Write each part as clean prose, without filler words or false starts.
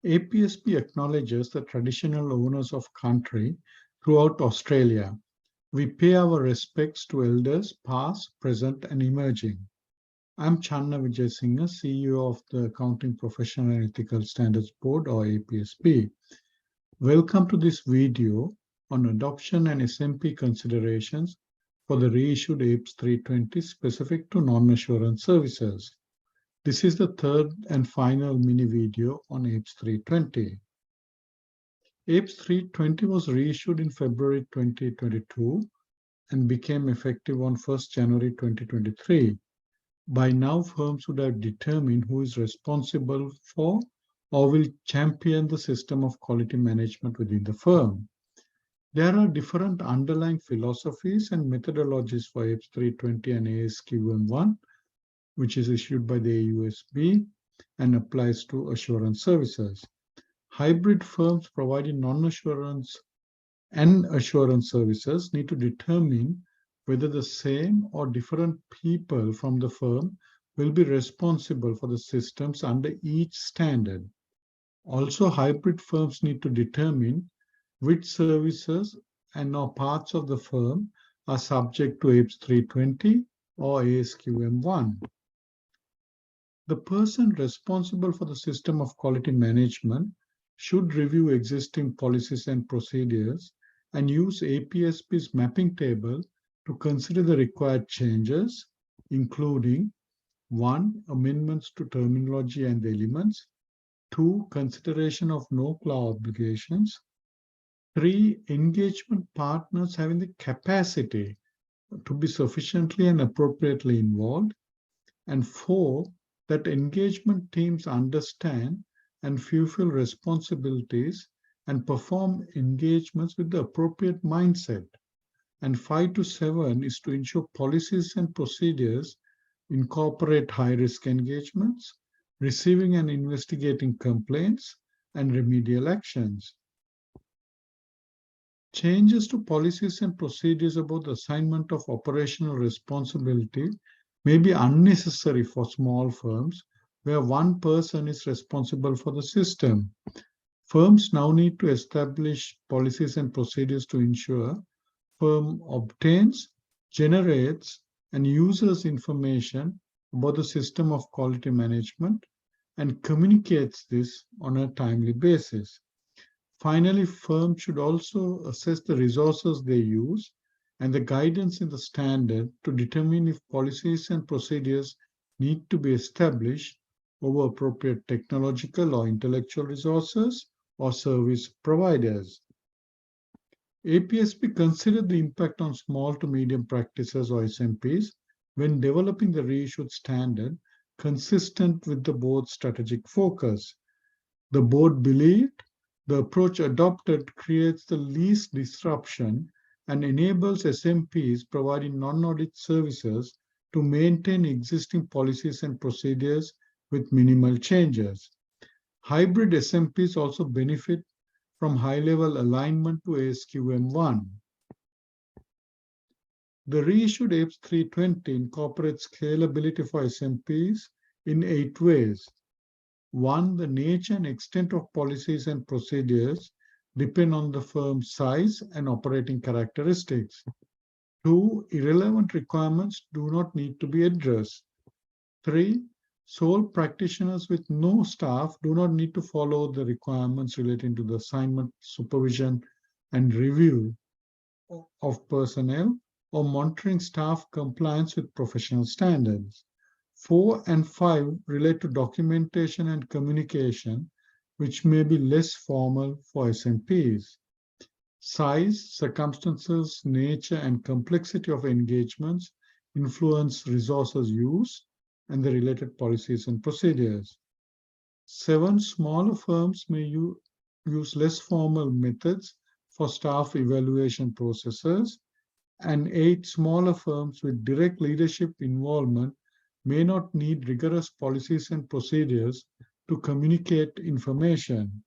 APESB acknowledges the traditional owners of country throughout Australia. We pay our respects to elders past, present, and emerging. I'm Channa Wijesinghe, CEO of the Accounting Professional and Ethical Standards Board, or APESB. Welcome to this video on adoption and SMP considerations for the reissued APES 320 specific to non-assurance services. This is the third and final mini video on APES 320. APES 320 was reissued in February 2022 and became effective on 1st January 2023. By now, firms would have determined who is responsible for or will champion the system of quality management within the firm. There are different underlying philosophies and methodologies for APES 320 and ASQM1, which is issued by the AUSB and applies to assurance services. Hybrid firms providing non-assurance and assurance services need to determine whether the same or different people from the firm will be responsible for the systems under each standard. Also, hybrid firms need to determine which services and/or parts of the firm are subject to APES 320 or ASQM1. The person responsible for the system of quality management should review existing policies and procedures and use APESB's mapping table to consider the required changes, including 1. Amendments to terminology and the elements, 2. Consideration of no-claw obligations, 3. Engagement partners having the capacity to be sufficiently and appropriately involved, and 4. That engagement teams understand and fulfill responsibilities and perform engagements with the appropriate mindset. And 5 to 7 is to ensure policies and procedures incorporate high-risk engagements, receiving and investigating complaints, and remedial actions. Changes to policies and procedures about the assignment of operational responsibility may be unnecessary for small firms where one person is responsible for the system. Firms now need to establish policies and procedures to ensure firm obtains, generates, and uses information about the system of quality management and communicates this on a timely basis. Finally, firms should also assess the resources they use and the guidance in the standard to determine if policies and procedures need to be established over appropriate technological or intellectual resources or service providers. APESB considered the impact on small to medium practices or SMPs when developing the reissued standard consistent with the board's strategic focus. The board believed the approach adopted creates the least disruption and enables SMPs providing non-audit services to maintain existing policies and procedures with minimal changes. Hybrid SMPs also benefit from high-level alignment to ASQM1. The reissued APES 320 incorporates scalability for SMPs in 8 ways. 1. The nature and extent of policies and procedures depend on the firm's size and operating characteristics. 2. Irrelevant requirements do not need to be addressed. 3. Sole practitioners with no staff do not need to follow the requirements relating to the assignment, supervision, and review of personnel or monitoring staff compliance with professional standards. 4 and 5 relate to documentation and communication, which may be less formal for SMPs. Size, circumstances, nature, and complexity of engagements influence resources use and the related policies and procedures. 7. Smaller firms may use less formal methods for staff evaluation processes, and 8. Smaller firms with direct leadership involvement may not need rigorous policies and procedures to communicate information.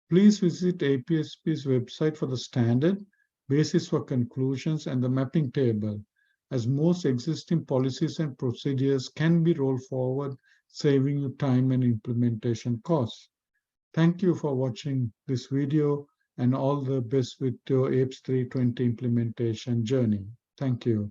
Please visit APESB's website for the standard, basis for conclusions, and the mapping table, as most existing policies and procedures can be rolled forward, saving you time and implementation costs. Thank you for watching this video and all the best with your APES 320 implementation journey. Thank you.